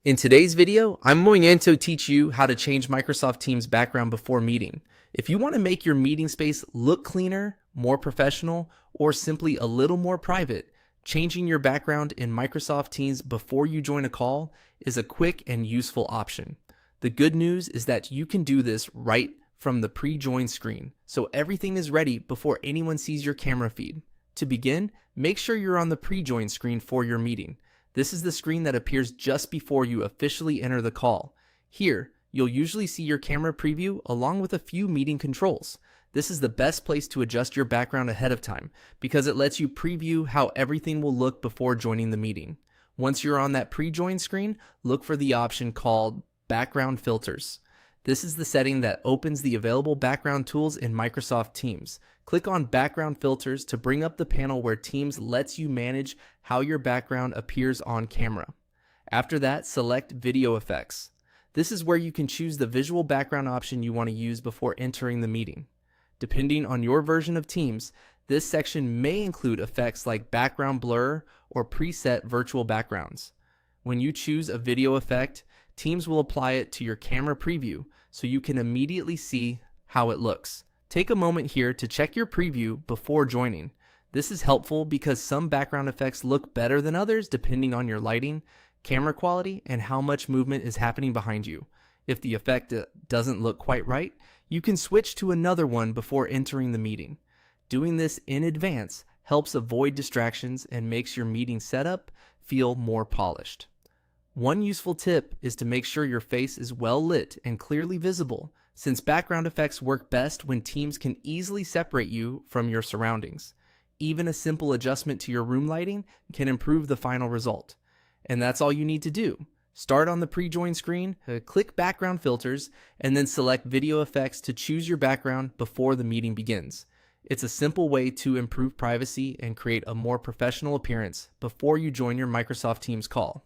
In today's video, I'm going to teach you how to change Microsoft Teams background before meeting. If you want to make your meeting space look cleaner, more professional, or simply a little more private, changing your background in Microsoft Teams before you join a call is a quick and useful option. The good news is that you can do this right from the pre-join screen, so everything is ready before anyone sees your camera feed. To begin, make sure you're on the pre-join screen for your meeting. This is the screen that appears just before you officially enter the call. Here, you'll usually see your camera preview along with a few meeting controls. This is the best place to adjust your background ahead of time because it lets you preview how everything will look before joining the meeting. Once you're on that pre-join screen, look for the option called Background Filters. This is the setting that opens the available background tools in Microsoft Teams. Click on Background Filters to bring up the panel where Teams lets you manage how your background appears on camera. After that, select Video Effects. This is where you can choose the visual background option you want to use before entering the meeting. Depending on your version of Teams, this section may include effects like background blur or preset virtual backgrounds. When you choose a video effect, Teams will apply it to your camera preview so you can immediately see how it looks. Take a moment here to check your preview before joining. This is helpful because some background effects look better than others depending on your lighting, camera quality, and how much movement is happening behind you. If the effect doesn't look quite right, you can switch to another one before entering the meeting. Doing this in advance helps avoid distractions and makes your meeting setup feel more polished. One useful tip is to make sure your face is well lit and clearly visible, since background effects work best when Teams can easily separate you from your surroundings. Even a simple adjustment to your room lighting can improve the final result. And that's all you need to do. Start on the pre-join screen, click Background Filters, and then select Video Effects to choose your background before the meeting begins. It's a simple way to improve privacy and create a more professional appearance before you join your Microsoft Teams call.